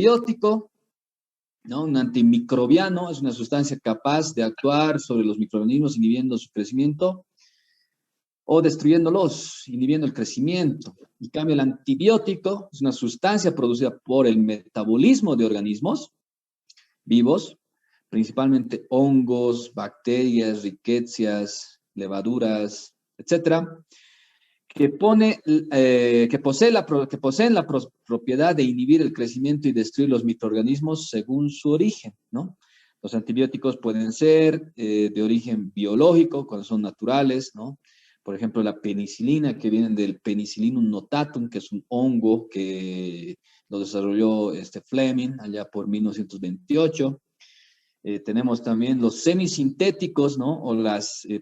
antibiótico, ¿no? Un antimicrobiano es una sustancia capaz de actuar sobre los microorganismos inhibiendo su crecimiento o destruyéndolos, inhibiendo el crecimiento. En cambio, el antibiótico es una sustancia producida por el metabolismo de organismos vivos, principalmente hongos, bacterias, ricketsias, levaduras, etcétera, que poseen la propiedad de inhibir el crecimiento y destruir los microorganismos según su origen, ¿no? Los antibióticos pueden ser de origen biológico, cuando son naturales, ¿no? Por ejemplo, la penicilina, que viene del Penicillium notatum, que es un hongo que lo desarrolló Fleming allá por 1928. Tenemos también los semisintéticos, ¿no? O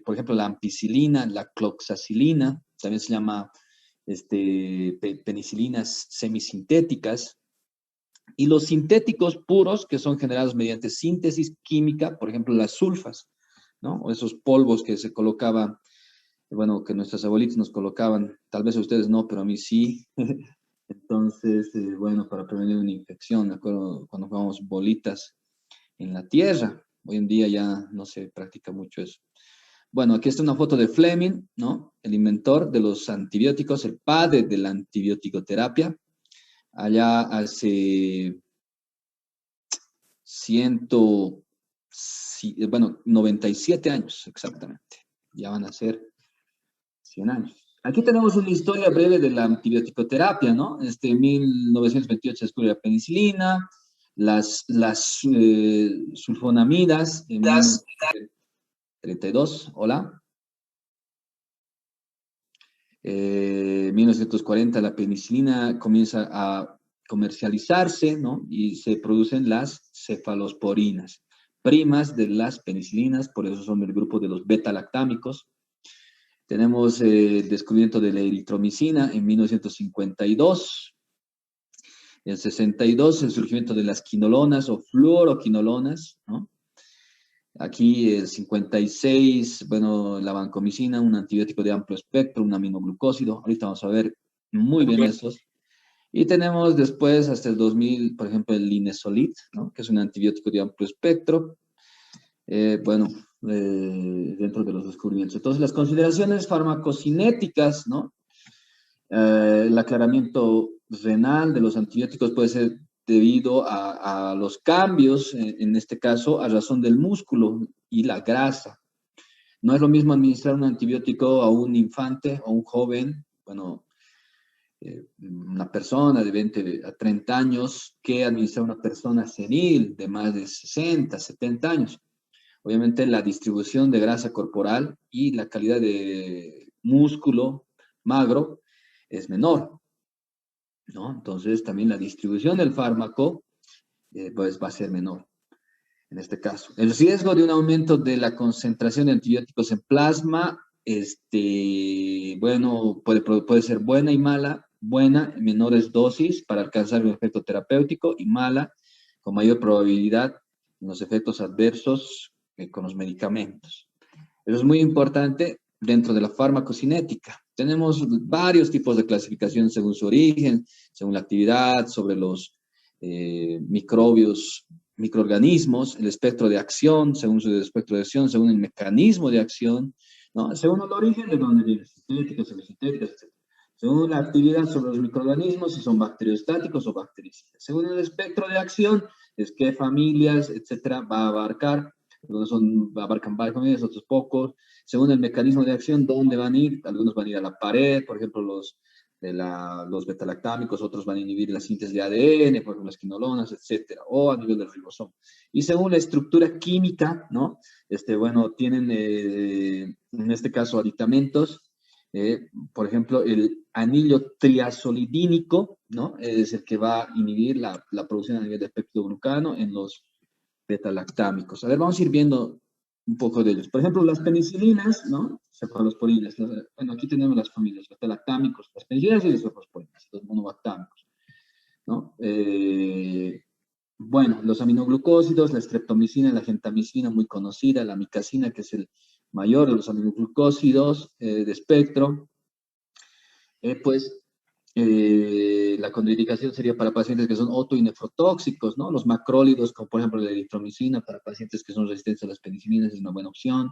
por ejemplo, la ampicilina, la cloxacilina, también se llama penicilinas semisintéticas. Y los sintéticos puros, que son generados mediante síntesis química, por ejemplo, las sulfas, ¿no? O esos polvos que se colocaban, bueno, que nuestras abuelitas nos colocaban, tal vez a ustedes no, pero a mí sí. Entonces, bueno, para prevenir una infección, me acuerdo cuando jugábamos bolitas en la tierra. Hoy en día ya no se practica mucho eso. Bueno, aquí está una foto de Fleming, ¿no? El inventor de los antibióticos, el padre de la antibioticoterapia. Allá hace 97 años exactamente. Ya van a ser 100 años. Aquí tenemos una historia breve de la antibioticoterapia, ¿no? En 1928 se descubrió la penicilina, las sulfonamidas en 1932, hola. 1940 la penicilina comienza a comercializarse, ¿no? Y se producen las cefalosporinas, primas de las penicilinas, por eso son el grupo de los beta-lactámicos. Tenemos el descubrimiento de la eritromicina en 1952. En 62, el surgimiento de las quinolonas o fluoroquinolonas, ¿no? Aquí el 56, bueno, la vancomicina, un antibiótico de amplio espectro, un aminoglucósido. Ahorita vamos a ver muy bien estos. Y tenemos después, hasta el 2000, por ejemplo, el linezolid, ¿no? Que es un antibiótico de amplio espectro. Dentro de los descubrimientos. Entonces, las consideraciones farmacocinéticas, ¿no? El aclaramiento renal de los antibióticos puede ser debido a los cambios, en este caso, a razón del músculo y la grasa. No es lo mismo administrar un antibiótico a un infante o un joven, bueno, una persona de 20 a 30 años, que administrar a una persona senil de más de 60, 70 años. Obviamente la distribución de grasa corporal y la calidad de músculo magro es menor, ¿no? Entonces también la distribución del fármaco pues va a ser menor en este caso. El riesgo de un aumento de la concentración de antibióticos en plasma, bueno, puede ser buena y mala. Buena en menores dosis para alcanzar un efecto terapéutico y mala con mayor probabilidad en los efectos adversos con los medicamentos. Eso es muy importante dentro de la farmacocinética. Tenemos varios tipos de clasificación según su origen, según la actividad, sobre los microorganismos, el espectro de acción, según su espectro de acción, según el mecanismo de acción, ¿no? Según el origen de dónde vienen, sintéticos, semisintéticos, etc. Según la actividad sobre los microorganismos, si son bacteriostáticos o bactericidas. Según el espectro de acción, es qué familias, etcétera, va a abarcar. Algunos abarcan varias familias, otros pocos. Según el mecanismo de acción, ¿dónde van a ir? Algunos van a ir a la pared, por ejemplo, los betalactámicos, otros van a inhibir la síntesis de ADN, por ejemplo, las quinolonas, etcétera, o a nivel del ribosoma. Y según la estructura química, ¿no? Bueno, tienen, en este caso, aditamentos. Por ejemplo, el anillo triazolidínico, ¿no? Es el que va a inhibir la producción a nivel de peptidoglucano en los betalactámicos. A ver, vamos a ir viendo un poco de ellos. Por ejemplo, las penicilinas, ¿no? Cefalosporinas. Bueno, aquí tenemos las familias, los betalactámicos, las penicilinas y las cefalosporinas, los monobactámicos, ¿no? Bueno, los aminoglucósidos, la streptomicina, la gentamicina, muy conocida, la amicacina, que es el mayor de los aminoglucósidos de espectro. La contraindicación sería para pacientes que son otoinefrotóxicos, ¿no? Los macrólidos, como por ejemplo la eritromicina, para pacientes que son resistentes a las penicilinas es una buena opción.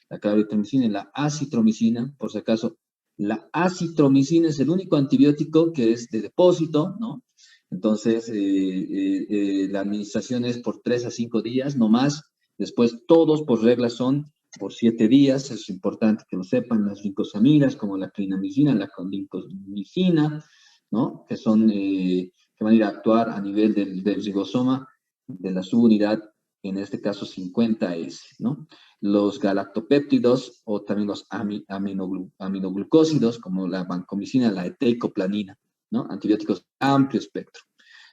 La claritromicina y la acitromicina, por si acaso. La acitromicina es el único antibiótico que es de depósito, ¿no? Entonces, la administración es por 3 a 5 días, no más. Después, todos por regla son por 7 días. Es importante que lo sepan. Las rincosamidas, como la clindamicina, la condimicina, ¿no? Que son, que van a ir a actuar a nivel del ribosoma de la subunidad, en este caso 50S, ¿no? Los galactopéptidos o también los aminoglucósidos, como la vancomicina, la etecoplanina, ¿no? Antibióticos de amplio espectro.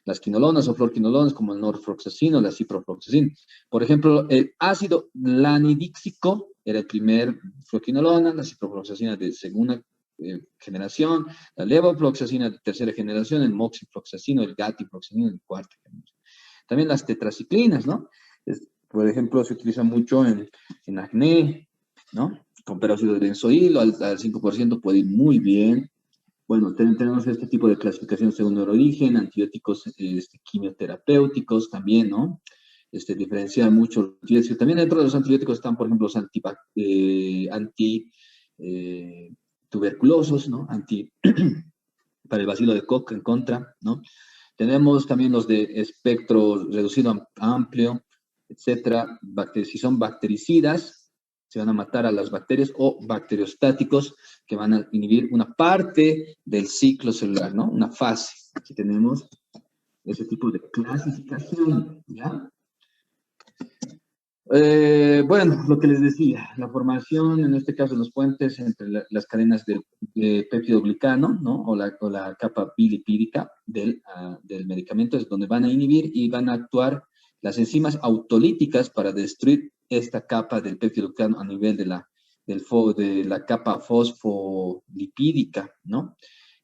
Las quinolonas o fluorquinolonas, como el norfloxacino, la ciprofloxacina. Por ejemplo, el ácido lanidíxico era el primer fluorquinolona, la ciprofloxacina de segunda generación, la levofloxacina de tercera generación, el moxifloxacino, el gatifloxacino de cuarta generación. También las tetraciclinas, ¿no? Por ejemplo, se utiliza mucho en acné, ¿no? Con peróxido de benzoilo al 5% puede ir muy bien. Bueno, tenemos este tipo de clasificación según el origen, antibióticos quimioterapéuticos también, ¿no? Diferenciar mucho. También dentro de los antibióticos están, por ejemplo, los tuberculosos, ¿no? Para el bacilo de Koch en contra, ¿no? Tenemos también los de espectro reducido amplio, etcétera. Si son bactericidas, se van a matar a las bacterias, o bacteriostáticos, que van a inhibir una parte del ciclo celular, ¿no? Una fase. Aquí tenemos ese tipo de clasificación, ¿ya? Bueno, lo que les decía, la formación, en este caso los puentes entre las cadenas del peptidoglicano, ¿no? O la capa bilipídica del medicamento, es donde van a inhibir y van a actuar las enzimas autolíticas para destruir esta capa del peptidoglicano a nivel de la capa fosfolipídica, ¿no?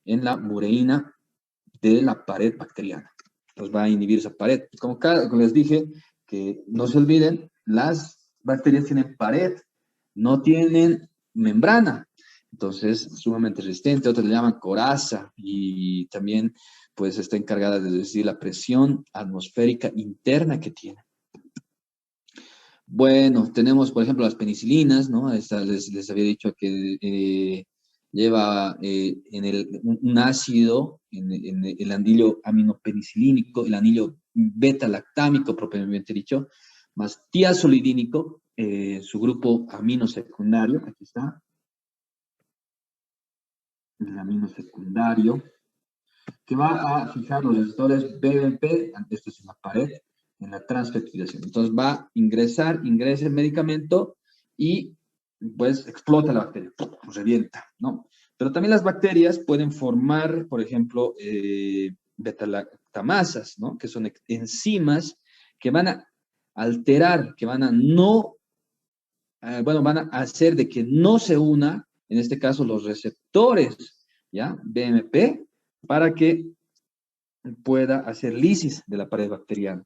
En la mureína de la pared bacteriana. Entonces va a inhibir esa pared. Como les dije, que no se olviden, las bacterias tienen pared, no tienen membrana. Entonces, sumamente resistente. Otros le llaman coraza, y también pues está encargada de decir la presión atmosférica interna que tiene. Bueno, tenemos, por ejemplo, las penicilinas, ¿no? Les había dicho que lleva un ácido en el anillo aminopenicilínico, el anillo beta-lactámico, propiamente dicho, más tiazolidínico, su grupo amino secundario, aquí está, el amino secundario, que va a fijar los receptores BMP, esto es en la pared, en la transfectidación. Entonces ingresa el medicamento y pues explota la bacteria, revienta, ¿no? Pero también las bacterias pueden formar, por ejemplo, beta-lactamasas, ¿no? Que son enzimas que van a alterar, que van a van a hacer de que no se una, en este caso, los receptores, ¿ya? BMP, para que pueda hacer lisis de la pared bacteriana.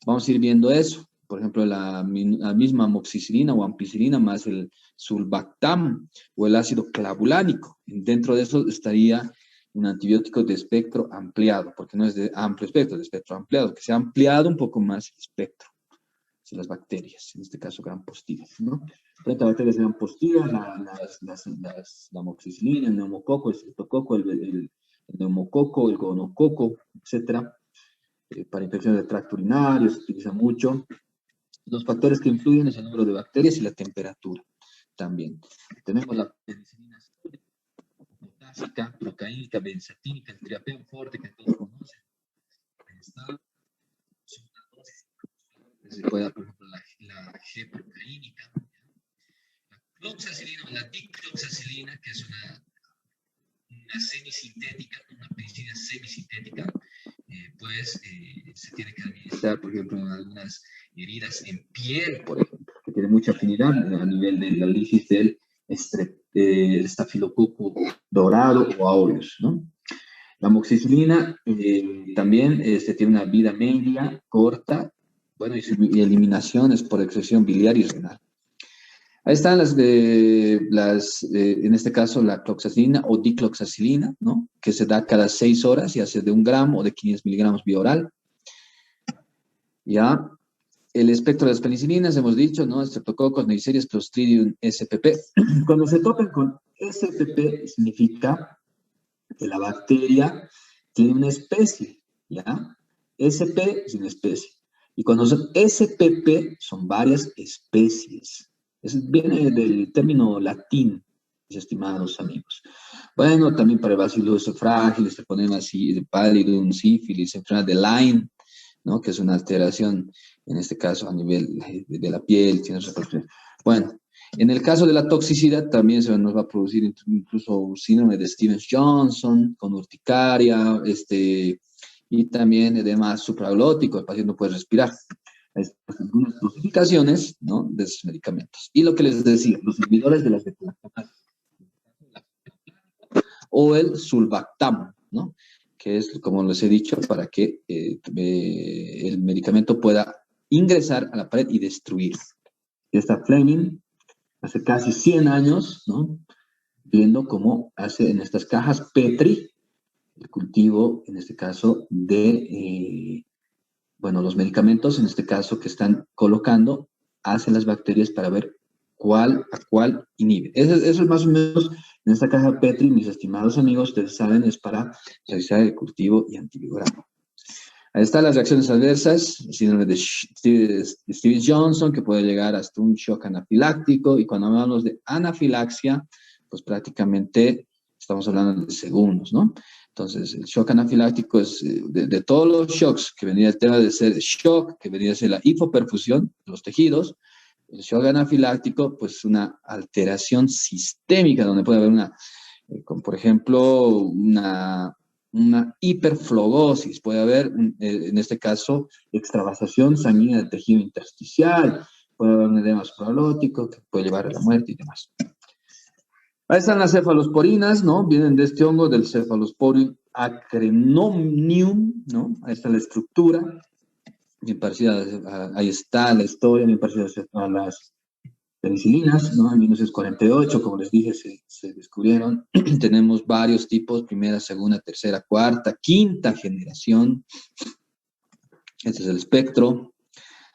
Vamos a ir viendo eso. Por ejemplo, la misma amoxicilina o ampicilina más el sulbactam o el ácido clavulánico. Dentro de eso estaría un antibiótico de espectro ampliado, porque no es de amplio espectro, de espectro ampliado, que se ha ampliado un poco más el espectro de las bacterias, en este caso gram positivas, ¿no? 30 bacterias gram positivas, la amoxicilina, el neumococo, el streptococo, el neumococo, el gonococo, etcétera. Para infecciones de tracto urinario se utiliza mucho. Los factores que influyen es el número de bacterias y la temperatura también. Tenemos la penicilina potásica, procaínica, benzatínica, el triapen forte que todos conocen. Se puede dar, por ejemplo, la G-procaínica, la cloxacilina o la dicloxacilina, que es una semisintética, una penicilina semisintética, pues se tiene que administrar, por ejemplo, en algunas heridas en piel, por ejemplo, que tiene mucha afinidad a nivel de la lisis del estafilococo dorado o aureus, ¿no? La amoxicilina también tiene una vida media, corta, bueno, y eliminaciones por excreción biliar y renal. Ahí están en este caso, la cloxacilina o dicloxacilina, ¿no? Que se da cada 6 horas, ya sea de 1 gramo o de 500 miligramos vía oral. Ya, el espectro de las penicilinas, hemos dicho, ¿no? Streptococcus, Neisseria, Clostridium, SPP. Cuando se tocan con SPP, significa que la bacteria tiene una especie, ¿ya? SP es una especie. Y cuando son SPP, son varias especies. Eso viene del término latín, mis estimados amigos. Bueno, también para el bacillus frágil, se ponen así, pallidum, sífilis, enfermedad de Lyme, ¿no? Que es una alteración, en este caso, a nivel de la piel. Bueno, en el caso de la toxicidad, también se nos va a producir incluso síndrome de Stevens-Johnson, con urticaria, y también edema supraglótico, el paciente no puede respirar. Hay algunas dosificaciones, ¿no?, de esos medicamentos. Y lo que les decía, los inhibidores de las beta-lactamadas o el sulbactam, ¿no?, que es, como les he dicho, para que el medicamento pueda ingresar a la pared y destruir. Está Fleming, hace casi 100 años, ¿no?, viendo cómo hace en estas cajas Petri el cultivo, en este caso, de, bueno, los medicamentos, en este caso, que están colocando, hacen las bacterias para ver cuál a cuál inhibe. Eso es más o menos, en esta caja Petri, mis estimados amigos, ustedes saben, es para realizar el cultivo y antibiograma. Ahí están las reacciones adversas, síndrome de Stevens-Johnson, que puede llegar hasta un shock anafiláctico, y cuando hablamos de anafilaxia, pues prácticamente estamos hablando de segundos, ¿no? Entonces, el shock anafiláctico es de todos los shocks, que venía el tema de ser shock, que venía a ser la hipoperfusión de los tejidos. El shock anafiláctico, pues una alteración sistémica, donde puede haber como por ejemplo, una hiperflogosis, puede haber, en este caso, extravasación sanguínea del tejido intersticial, puede haber un edema supralótico que puede llevar a la muerte y demás. Ahí están las cefalosporinas, ¿no? Vienen de este hongo, del Cephalosporium acrenomnium, ¿no? Ahí está la estructura, bien parecida, ahí está la historia, bien parecida a las penicilinas, ¿no? En 1948, como les dije, se descubrieron. Tenemos varios tipos, primera, segunda, tercera, cuarta, quinta generación. Este es el espectro.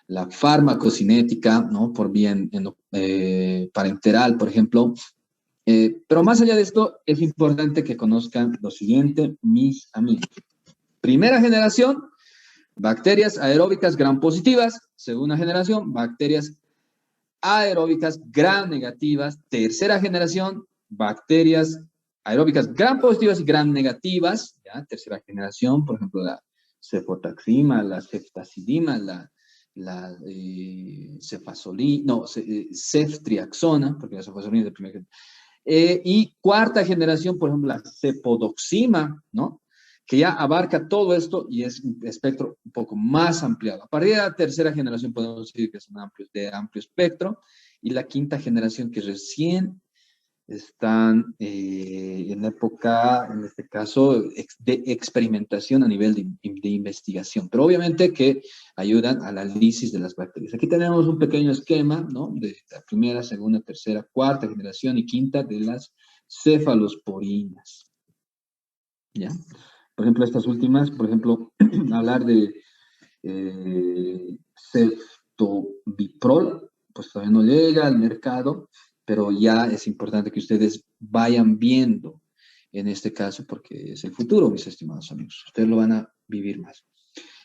La farmacocinética, ¿no? Por vía parenteral, por ejemplo. Pero más allá de esto, es importante que conozcan lo siguiente, mis amigos. Primera generación, bacterias aeróbicas gram positivas. Segunda generación, bacterias aeróbicas gram negativas. Tercera generación, bacterias aeróbicas gram positivas y gram negativas. ¿Ya? Tercera generación, por ejemplo, la cefotaxima, la ceftazidima, ceftriaxona, porque la cefazolina es de primera generación. Y cuarta generación, por ejemplo, la cepodoxima, ¿no? Que ya abarca todo esto y es un espectro un poco más ampliado. A partir de la tercera generación podemos decir que son de amplio espectro, y la quinta generación que recién están en la época, en este caso, de experimentación a nivel de investigación, pero obviamente que ayudan a la lisis de las bacterias. Aquí tenemos un pequeño esquema, ¿no?, de la primera, segunda, tercera, cuarta generación y quinta de las cefalosporinas. ¿Ya? Por ejemplo, estas últimas, por ejemplo, hablar de ceftobiprol, pues todavía no llega al mercado, pero ya es importante que ustedes vayan viendo en este caso, porque es el futuro, mis estimados amigos. Ustedes lo van a vivir más.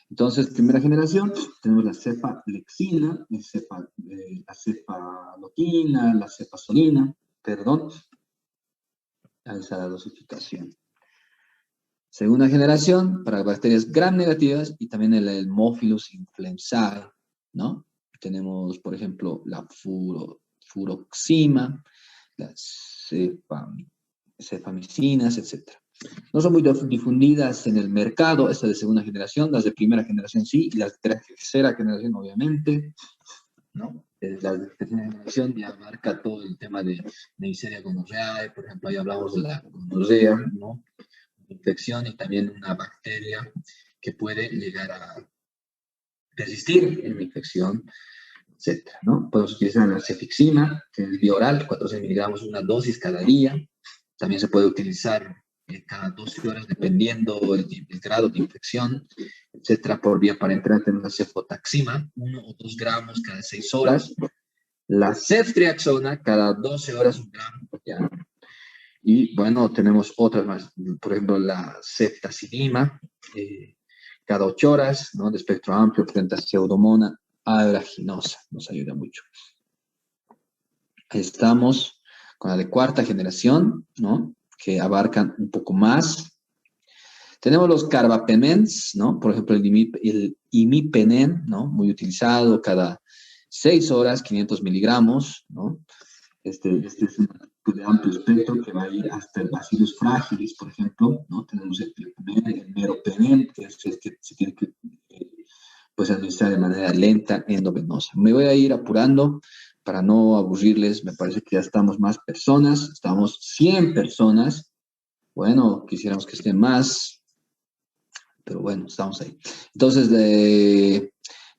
Entonces, primera generación, tenemos la cefalexina, la cefaloquina, la cefazolina, perdón, esa es la dosificación. Segunda generación, para bacterias gram negativas, y también el Haemophilus influenzae, ¿no? Tenemos, por ejemplo, la furoxima, las cefamicinas, etc. No son muy difundidas en el mercado, estas de segunda generación, las de primera generación sí, y las de tercera generación obviamente, ¿no? La de tercera generación ya abarca todo el tema de Neisseria gonorrhoeae, por ejemplo, ahí hablamos de la gonorrea, ¿no?, infección, y también una bacteria que puede llegar a persistir en la infección, etcétera, ¿no? Podemos utilizar la cefixima, que es vía oral, 400 miligramos, una dosis cada día. También se puede utilizar cada 12 horas, dependiendo el grado de infección, etcétera, por vía parenteral. Tenemos la cefotaxima, 1 o 2 gramos cada 6 horas. La ceftriaxona, cada 12 horas, 1 gramo, ¿ya? Y bueno, tenemos otras más, por ejemplo, la ceftazidima, cada 8 horas, ¿no? De espectro amplio frente a Pseudomonas aeruginosa, nos ayuda mucho. Ahí estamos con la de cuarta generación, ¿no? Que abarcan un poco más. Tenemos los carbapemens, ¿no? Por ejemplo, el imipenem, ¿no? Muy utilizado cada 6 horas, 500 miligramos, ¿no? Este es un tipo de amplio espectro que va a ir hasta el Bacillus fragilis, por ejemplo, ¿no? Tenemos el meropenem, que es el que se tiene que pues, administrar de manera lenta, endovenosa. Me voy a ir apurando para no aburrirles. Me parece que ya estamos más personas, estamos 100 personas. Bueno, quisiéramos que estén más, pero bueno, estamos ahí. Entonces,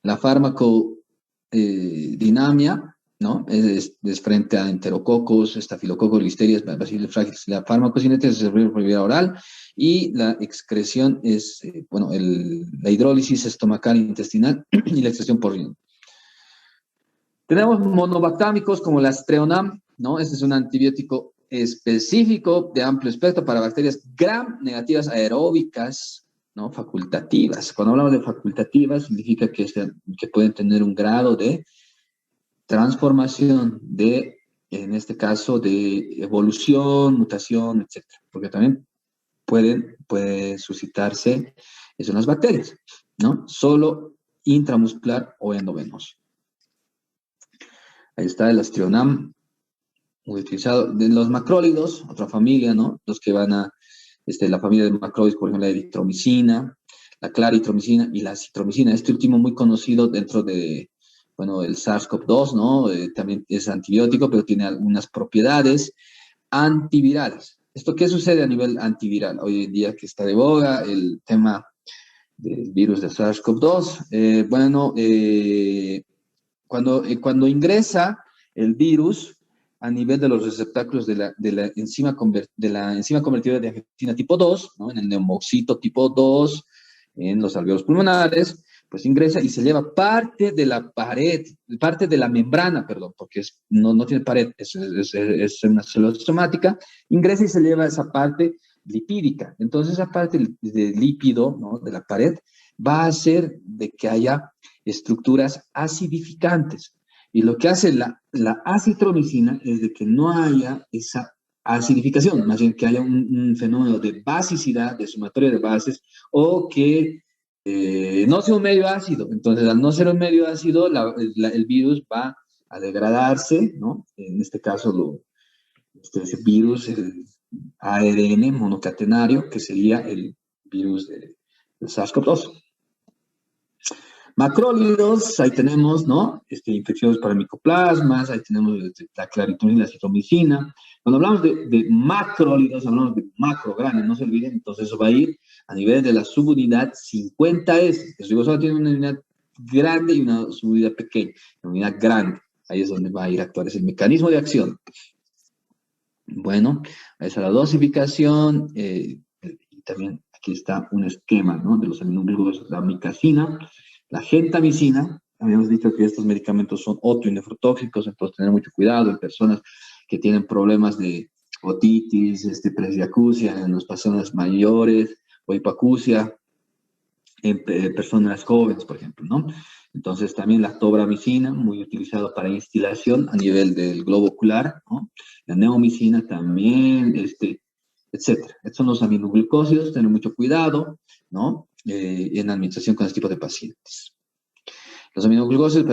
la farmacodinamia, ¿no? Es frente a enterococos, estafilococos, listerias, bacillus fragilis. La farmacocinética se desarrolla por vía oral y la excreción es, bueno, la hidrólisis estomacal intestinal y la excreción por riñón. Tenemos monobactámicos como la Streonam, ¿no? Este es un antibiótico específico de amplio espectro para bacterias gram negativas aeróbicas, ¿no? Facultativas. Cuando hablamos de facultativas, significa que pueden tener un grado de transformación en este caso, de evolución, mutación, etcétera. Porque también puede suscitarse eso en las bacterias, ¿no? Solo intramuscular o endovenoso. Ahí está el Astrionam, muy utilizado. De los macrólidos, otra familia, ¿no? Los que van a, la familia de macrólidos, por ejemplo, la eritromicina, la claritromicina y la citromicina. Este último muy conocido dentro de, bueno, el SARS-CoV-2, ¿no? También es antibiótico, pero tiene algunas propiedades antivirales. ¿Esto qué sucede a nivel antiviral? Hoy en día que está de boga el tema del virus de SARS-CoV-2. Cuando ingresa el virus a nivel de los receptáculos de la enzima convertidora de angiotensina tipo 2, ¿no? En el neumoxito tipo 2, en los alveolos pulmonares, pues ingresa y se lleva parte de la pared, parte de la membrana, perdón, porque no tiene pared, es una célula somática, ingresa y se lleva esa parte lipídica. Entonces, esa parte de lípido, ¿no? De la pared va a hacer de que haya estructuras acidificantes. Y lo que hace la acitromicina es de que no haya esa acidificación, más bien que haya un fenómeno de basicidad, de sumatoria de bases, o que no sea un medio ácido. Entonces, al no ser un medio ácido, el virus va a degradarse, ¿no? En este caso, ese virus, el ARN monocatenario, que sería el virus de SARS-CoV-2. Macrólidos, ahí tenemos, ¿no? Infecciones para micoplasmas, ahí tenemos la claritromicina y la citromicina. Cuando hablamos de macrólidos, hablamos de macro grande, no se olviden, entonces eso va a ir a nivel de la subunidad 50S. El ribosoma tiene una unidad grande y una subunidad pequeña, una unidad grande. Ahí es donde va a ir a actuar, es el mecanismo de acción. Bueno, esa es la dosificación, y también aquí está un esquema, ¿no? De los aminoglucósidos, la micacina, la gentamicina. Habíamos dicho que estos medicamentos son otoinefrotóxicos, entonces tener mucho cuidado en personas que tienen problemas de otitis, presbiacusia, en las personas mayores, o hipacusia, en personas jóvenes, por ejemplo, ¿no? Entonces también la tobramicina, muy utilizado para instilación a nivel del globo ocular, ¿no? La neomicina también, etcétera. Estos son los aminoglucósidos, tener mucho cuidado, ¿no? En la administración con este tipo de pacientes. Los aminoglucósidos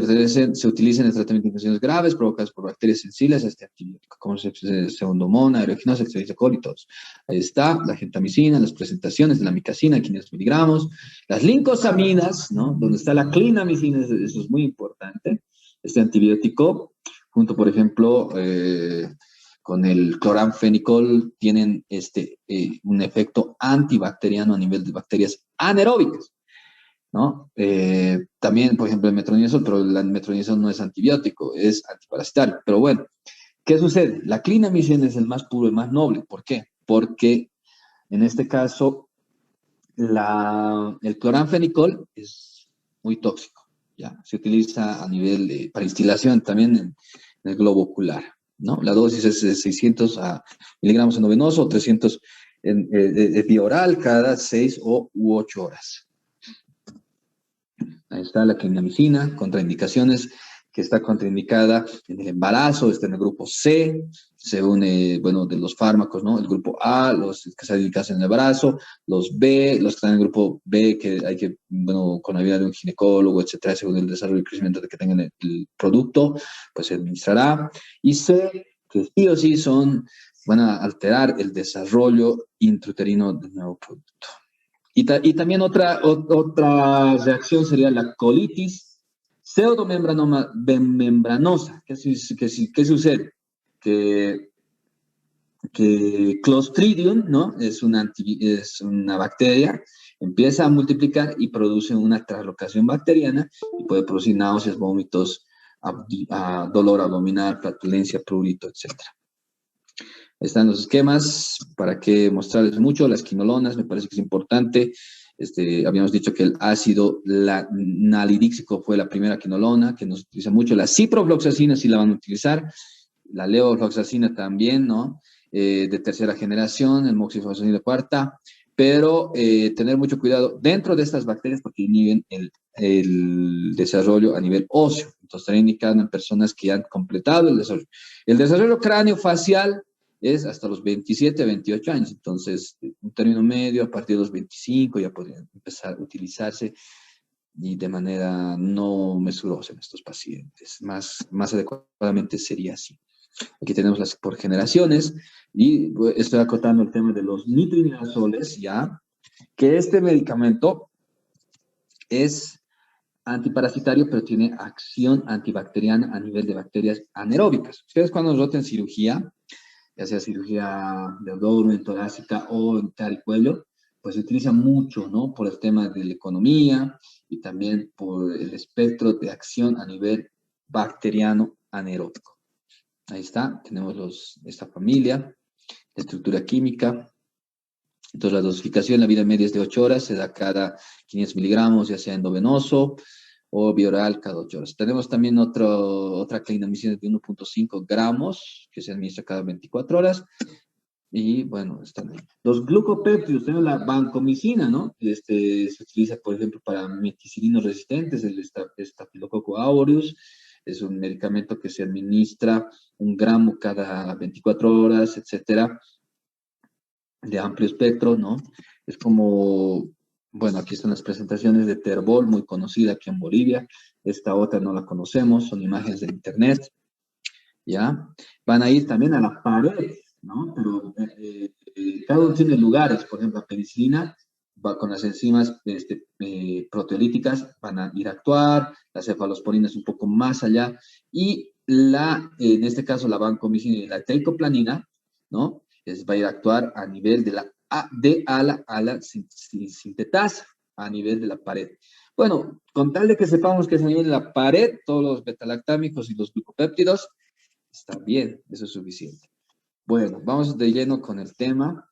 se utilizan en el tratamiento de infecciones graves provocadas por bacterias sensibles a este antibiótico, como Pseudomonas aeruginosa, Escherichia coli, todos. Ahí está la gentamicina, las presentaciones de la micacina, 500 miligramos, las lincosaminas, ¿no? Donde está la clinamicina, eso es muy importante. Este antibiótico, junto, por ejemplo, con el cloranfenicol, tienen un efecto antibacteriano a nivel de bacterias anaeróbicas. ¿no? También, por ejemplo, el metronidazol, pero el metronidazol no es antibiótico, es antiparasitario. Pero bueno, ¿qué sucede? La clindamicina es el más puro y más noble. ¿Por qué? Porque en este caso el cloranfenicol es muy tóxico, ¿ya? Se utiliza a nivel para instilación también en el globo ocular, ¿no? La dosis es de 600 miligramos endovenoso o 300 vía oral cada 6 u 8 horas. Ahí está la clindamicina, contraindicaciones, que está contraindicada en el embarazo, está en el grupo C, según, bueno, de los fármacos, ¿no? El grupo A, los que están indicados en el embarazo, los B, los que están en el grupo B, que hay que, bueno, con la ayuda de un ginecólogo, etcétera, según el desarrollo y crecimiento de que tengan el producto, pues se administrará. Y C, que sí o sí van a alterar el desarrollo intrauterino del nuevo producto. Y también otra reacción sería la colitis pseudomembranosa. ¿Qué sucede? Que, que Clostridium, ¿no? Es una bacteria, empieza a multiplicar y produce una translocación bacteriana y puede producir náuseas, vómitos, dolor abdominal, flatulencia, prurito, etc. Están los esquemas, para que mostrarles mucho, las quinolonas, me parece que es importante. Habíamos dicho que el ácido nalidíxico fue la primera quinolona, que nos utiliza mucho. La ciprofloxacina sí la van a utilizar, la levofloxacina también, ¿no? De tercera generación, el moxifloxacina de cuarta, pero tener mucho cuidado dentro de estas bacterias porque inhiben el desarrollo a nivel óseo. Entonces, está indicado en personas que han completado el desarrollo. El desarrollo craneofacial es hasta los 27, 28 años. Entonces, un término medio, a partir de los 25 ya podrían empezar a utilizarse y de manera no mesurosa en estos pacientes. Más adecuadamente sería así. Aquí tenemos las por generaciones y estoy acotando el tema de los nitroimidazoles, ya, que este medicamento es antiparasitario, pero tiene acción antibacteriana a nivel de bacterias anaeróbicas. Ustedes cuando roten cirugía, ya sea cirugía de abdomen, torácica o en cara y cuello, pues se utiliza mucho, ¿no? Por el tema de la economía y también por el espectro de acción a nivel bacteriano anaeróbico. Ahí está, tenemos esta familia, la estructura química. Entonces la dosificación, la vida media es de 8 horas, se da cada 500 miligramos, ya sea endovenoso o bioral cada 8 horas. Tenemos también otra clindamicina de 1.5 gramos que se administra cada 24 horas. Y bueno, están ahí. Los glucopéptidos, tenemos la vancomicina, ¿no? Se utiliza, por ejemplo, para meticilinos resistentes, el Staphylococcus aureus. Es un medicamento que se administra 1 gramo cada 24 horas, etcétera, de amplio espectro, ¿no? Es como, bueno, aquí están las presentaciones de Terbol, muy conocida aquí en Bolivia. Esta otra no la conocemos, son imágenes de internet, ¿ya? Van a ir también a la pared, ¿no? Pero cada uno tiene lugares, por ejemplo, la penicilina va con las enzimas proteolíticas, van a ir a actuar, la cefalosporina es un poco más allá, y en este caso la vancomicina y la teicoplanina, ¿no? Va a ir a actuar a nivel de la ala sintetasa, a nivel de la pared. Bueno, con tal de que sepamos que es a nivel de la pared, todos los betalactámicos y los glucopéptidos, está bien, eso es suficiente. Bueno, vamos de lleno con el tema.